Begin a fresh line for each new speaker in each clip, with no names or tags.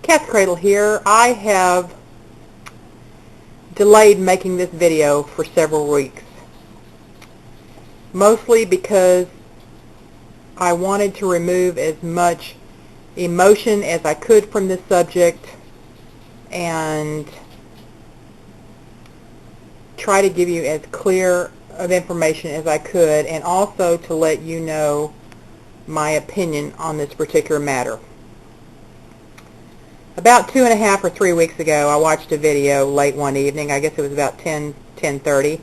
Katzcradul here. I have delayed making this video for several weeks, mostly because I wanted to remove as much emotion as I could from this subject and try to give you as clear of information as I could, and also to let you know my opinion on this particular matter. About 2.5 or 3 weeks ago, I watched a video late one evening. I guess it was about 10:30.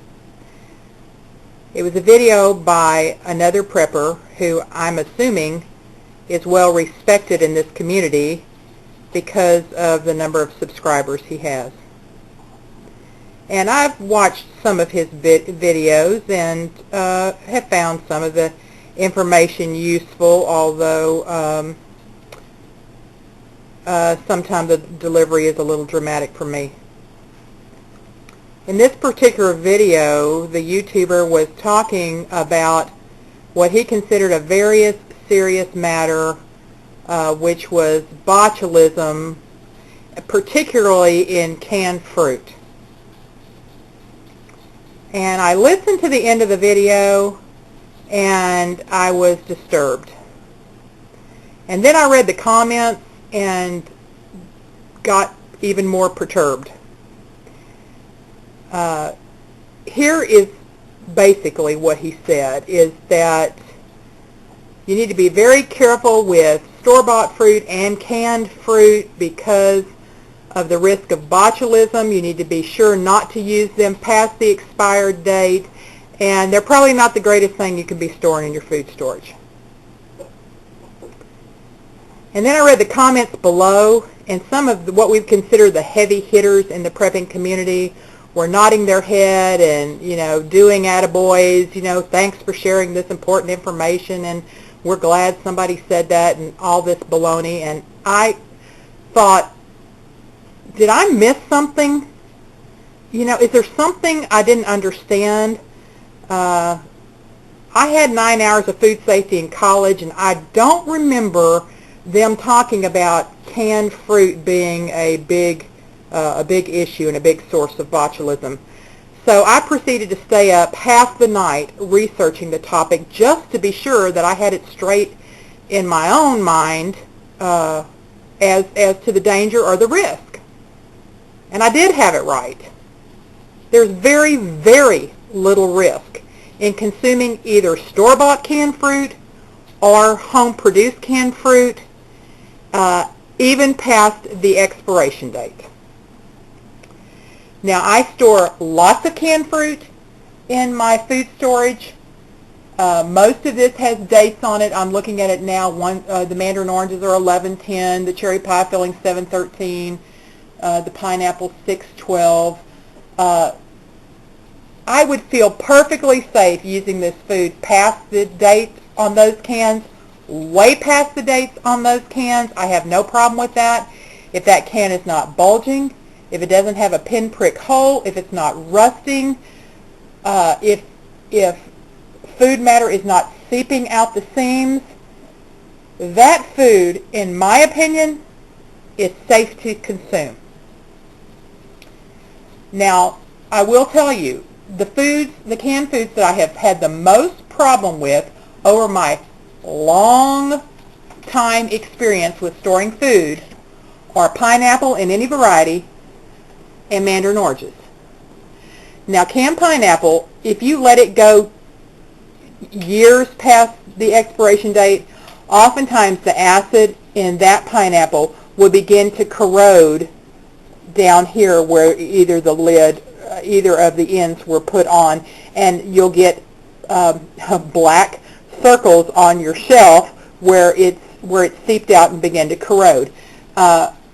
It was a video by another prepper who I'm assuming is well respected in this community because of the number of subscribers he has. And I've watched some of his videos and have found some of the information useful, although sometimes the delivery is a little dramatic for me. In this particular video, the YouTuber was talking about what he considered a very serious matter, which was botulism, particularly in canned fruit. And I listened to the end of the video and I was disturbed. And then I read the comments and got even more perturbed. Here is basically what he said, is that you need to be very careful with store-bought fruit and canned fruit because of the risk of botulism. You need to be sure not to use them past the expired date, and they're probably not the greatest thing you can be storing in your food storage. And then I read the comments below, and some of what we've considered the heavy hitters in the prepping community were nodding their head and, doing attaboys, thanks for sharing this important information, and we're glad somebody said that, and all this baloney. And I thought, did I miss something? Is there something I didn't understand? I had 9 hours of food safety in college, and I don't remember them talking about canned fruit being a big issue and a big source of botulism. So I proceeded to stay up half the night researching the topic just to be sure that I had it straight in my own mind as to the danger or the risk. And I did have it right. There's very, very little risk in consuming either store-bought canned fruit or home-produced canned fruit, even past the expiration date. Now, I store lots of canned fruit in my food storage. Most of this has dates on it. I'm looking at it now. The mandarin oranges are 11/10, the cherry pie filling 7/13, the pineapple 6/12. I would feel perfectly safe using this food past the dates on those cans, way past the dates on those cans. I have no problem with that. If that can is not bulging, if it doesn't have a pinprick hole, if it's not rusting, if food matter is not seeping out the seams, that food, in my opinion, is safe to consume. Now, I will tell you, the canned foods that I have had the most problem with over my long time experience with storing food are pineapple in any variety and mandarin oranges. Now, canned pineapple, if you let it go years past the expiration date, oftentimes the acid in that pineapple will begin to corrode down here where either the lid, either of the ends were put on, and you'll get black circles on your shelf where it's seeped out and began to corrode.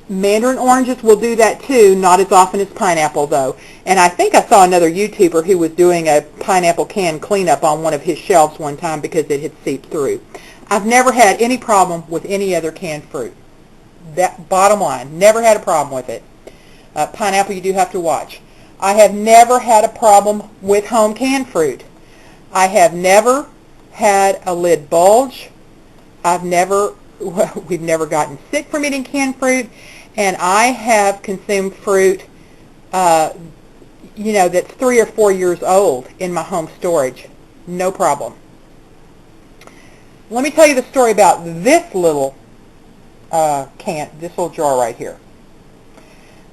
Mandarin oranges will do that too, not as often as pineapple though. And I think I saw another YouTuber who was doing a pineapple can cleanup on one of his shelves one time because it had seeped through. I've never had any problem with any other canned fruit. That bottom line, never had a problem with it. Pineapple you do have to watch. I have never had a problem with home canned fruit. I have never had a lid bulge. We've never gotten sick from eating canned fruit, and I have consumed fruit, that's 3 or 4 years old in my home storage. No problem. Let me tell you the story about this little this little jar right here.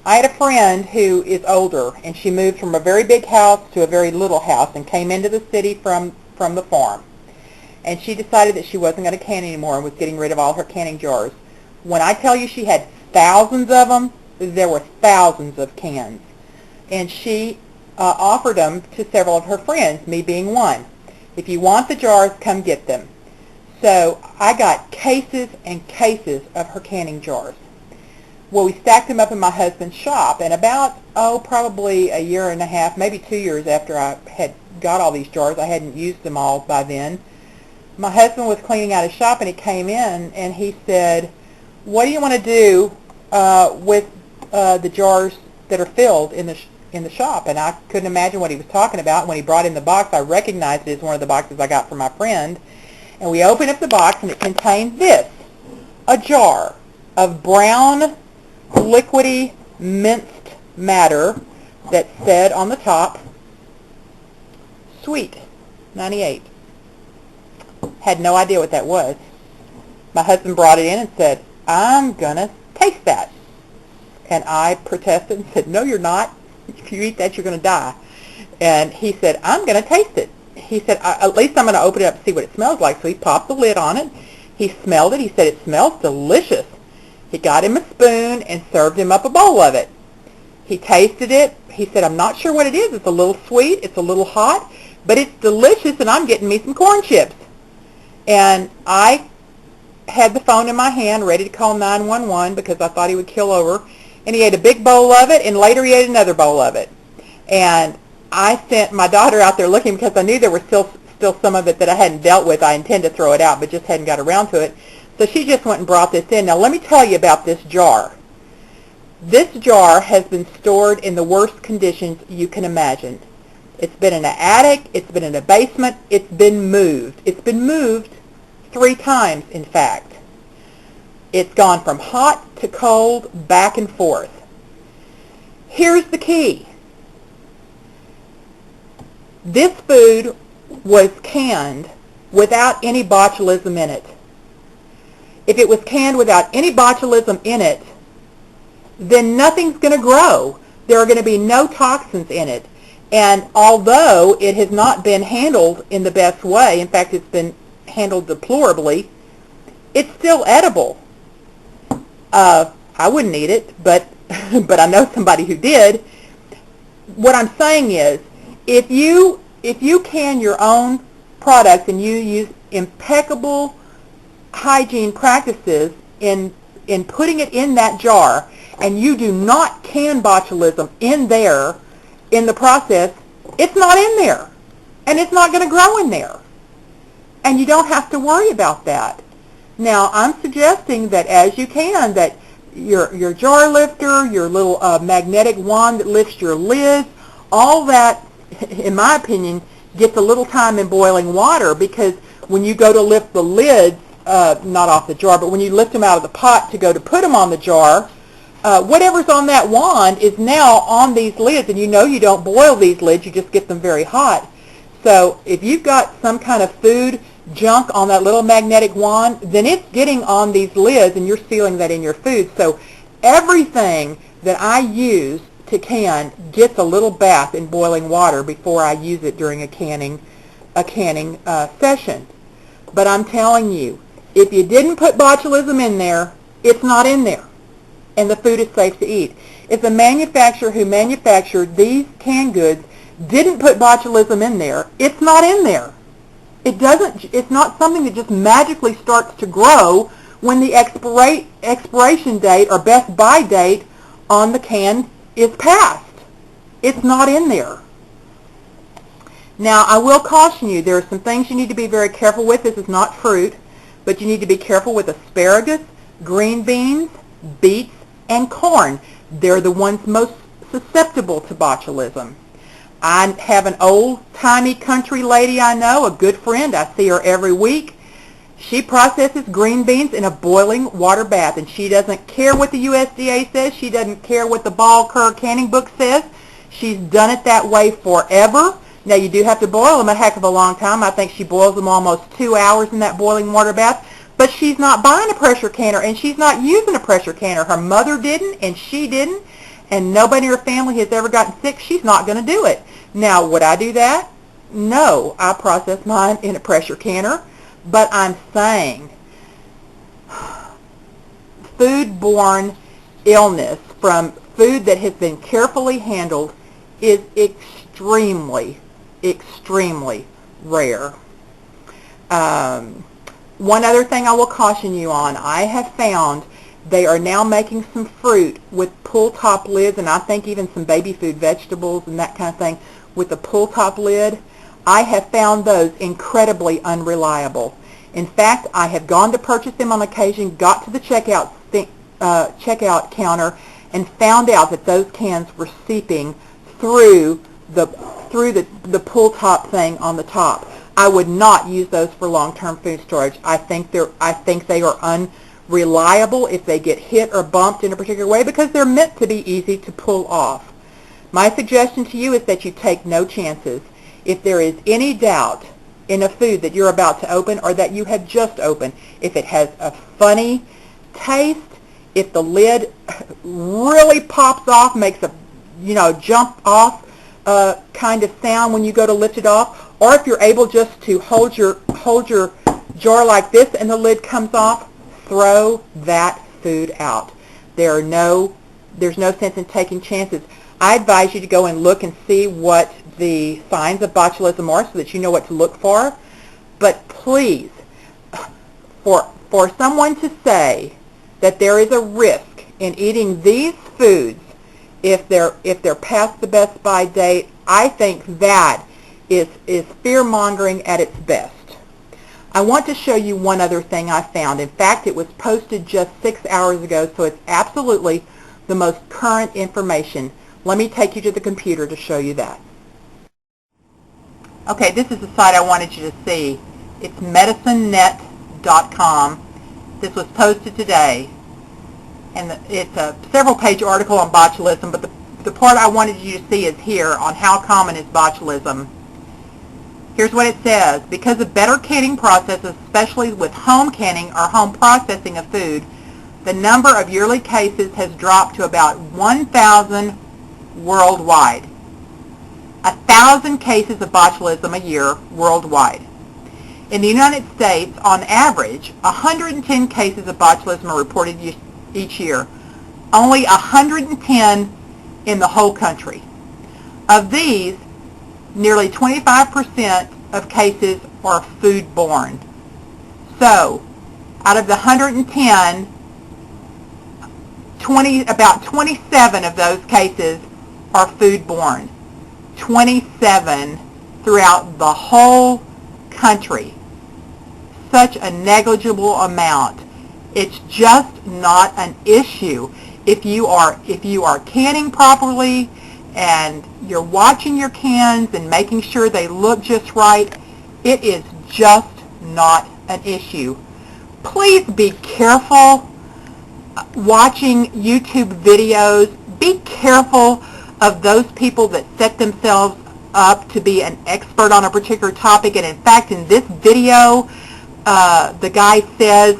I had a friend who is older, and she moved from a very big house to a very little house and came into the city from the farm. And she decided that she wasn't going to can anymore and was getting rid of all her canning jars. When I tell you she had thousands of them, there were thousands of cans. And she offered them to several of her friends, me being one. If you want the jars, come get them. So I got cases and cases of her canning jars. Well, we stacked them up in my husband's shop, and about, probably a year and a half, maybe 2 years after I had got all these jars, I hadn't used them all by then, my husband was cleaning out his shop, and he came in, and he said, what do you want to do with the jars that are filled in the shop? And I couldn't imagine what he was talking about. When he brought in the box, I recognized it as one of the boxes I got from my friend. And we opened up the box, and it contained this, a jar of brown, liquidy, minced matter that said on the top, Sweet 98. Had no idea what that was. My husband brought it in and said, I'm going to taste that. And I protested and said, no, you're not. If you eat that, you're going to die. And he said, I'm going to taste it. He said, at least I'm going to open it up and see what it smells like. So he popped the lid on it. He smelled it. He said, it smells delicious. He got him a spoon and served him up a bowl of it. He tasted it. He said, I'm not sure what it is. It's a little sweet. It's a little hot. But it's delicious, and I'm getting me some corn chips. And I had the phone in my hand ready to call 911 because I thought he would kill over. And he ate a big bowl of it, and later he ate another bowl of it. And I sent my daughter out there looking because I knew there was still some of it that I hadn't dealt with. I intend to throw it out, but just hadn't got around to it. So she just went and brought this in. Now let me tell you about this jar. This jar has been stored in the worst conditions you can imagine. It's been in an attic. It's been in a basement. It's been moved. It's been moved 3 times, in fact. It's gone from hot to cold, back and forth. Here's the key. This food was canned without any botulism in it. If it was canned without any botulism in it, then nothing's going to grow. There are going to be no toxins in it. And although it has not been handled in the best way, in fact, it's been handled deplorably, it's still edible. I wouldn't eat it, but I know somebody who did. What I'm saying is, if you can your own products and you use impeccable hygiene practices in putting it in that jar, and you do not can botulism in there in the process, it's not in there, and it's not going to grow in there, and you don't have to worry about that. Now, I'm suggesting that as you can, that your jar lifter, your little magnetic wand that lifts your lids, all that, in my opinion, gets a little time in boiling water, because when you go to lift the lids, not off the jar, but when you lift them out of the pot to go to put them on the jar, whatever's on that wand is now on these lids, and you know you don't boil these lids, you just get them very hot. So if you've got some kind of food junk on that little magnetic wand, then it's getting on these lids, and you're sealing that in your food. So everything that I use to can gets a little bath in boiling water before I use it during a canning session. But I'm telling you, if you didn't put botulism in there, it's not in there, and the food is safe to eat. If the manufacturer who manufactured these canned goods didn't put botulism in there, it's not in there. It's not something that just magically starts to grow when the expiration date or best buy date on the can is passed. It's not in there. Now, I will caution you, there are some things you need to be very careful with. This is not fruit, but you need to be careful with asparagus, green beans, beets, and corn. They're the ones most susceptible to botulism. I have an old-timey country lady I know, a good friend. I see her every week. She processes green beans in a boiling water bath, and she doesn't care what the USDA says. She doesn't care what the Ball Kerr canning book says. She's done it that way forever. Now, you do have to boil them a heck of a long time. I think she boils them almost 2 hours in that boiling water bath. But she's not buying a pressure canner, and she's not using a pressure canner. Her mother didn't, and she didn't, and nobody in her family has ever gotten sick. She's not going to do it. Now, would I do that? No, I process mine in a pressure canner. But I'm saying foodborne illness from food that has been carefully handled is extremely, extremely rare. One other thing I will caution you on, I have found they are now making some fruit with pull-top lids, and I think even some baby food, vegetables and that kind of thing with a pull-top lid. I have found those incredibly unreliable. In fact, I have gone to purchase them on occasion, got to the checkout counter, and found out that those cans were seeping through the pull-top thing on the top. I would not use those for long-term food storage. I think they are unreliable if they get hit or bumped in a particular way because they're meant to be easy to pull off. My suggestion to you is that you take no chances. If there is any doubt in a food that you're about to open or that you have just opened, if it has a funny taste, if the lid really pops off, makes a jump off kind of sound when you go to lift it off, or if you're able just to hold your jar like this and the lid comes off, throw that food out. There's no sense in taking chances. I advise you to go and look and see what the signs of botulism are so that you know what to look for. But please, for someone to say that there is a risk in eating these foods if they're past the best by date, I think that is fear-mongering at its best. I want to show you one other thing I found. In fact, it was posted just 6 hours ago, so it's absolutely the most current information. Let me take you to the computer to show you that. Okay, this is the site I wanted you to see. It's medicinenet.com. This was posted today, and it's a several-page article on botulism, but the part I wanted you to see is here on how common is botulism. Here's what it says. Because of better canning processes, especially with home canning or home processing of food, the number of yearly cases has dropped to about 1,000 worldwide. 1,000 cases of botulism a year worldwide. In the United States, on average, 110 cases of botulism are reported each year. Only 110 in the whole country. Of these, nearly 25% of cases are foodborne. So, out of the 110, about 27 of those cases are foodborne. 27 throughout the whole country. Such a negligible amount. It's just not an issue. If you are canning properly and you're watching your cans and making sure they look just right, it is just not an issue. Please be careful watching YouTube videos. Be careful of those people that set themselves up to be an expert on a particular topic. And in fact, in this video, the guy says,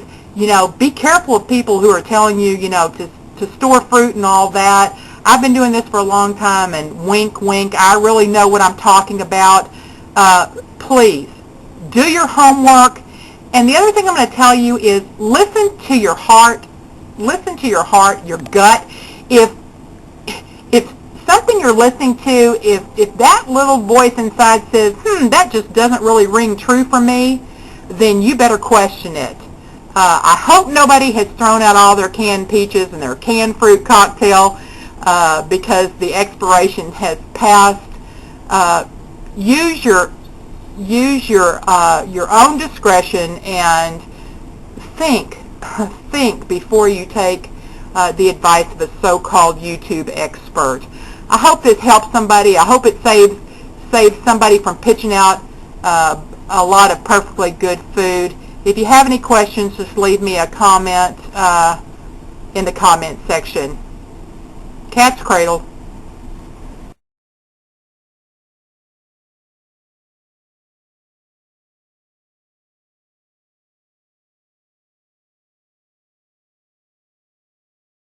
be careful of people who are telling you, to store fruit and all that. I've been doing this for a long time, and wink, wink, I really know what I'm talking about. Please, do your homework. And the other thing I'm going to tell you is listen to your heart. Listen to your heart, your gut. If something you're listening to, if that little voice inside says, that just doesn't really ring true for me, then you better question it. I hope nobody has thrown out all their canned peaches and their canned fruit cocktail because the expiration has passed. Use your own discretion and think before you take the advice of a so-called YouTube expert. I hope this helps somebody. I hope it saves somebody from pitching out a lot of perfectly good food. If you have any questions, just leave me a comment in the comment section. Katzcradul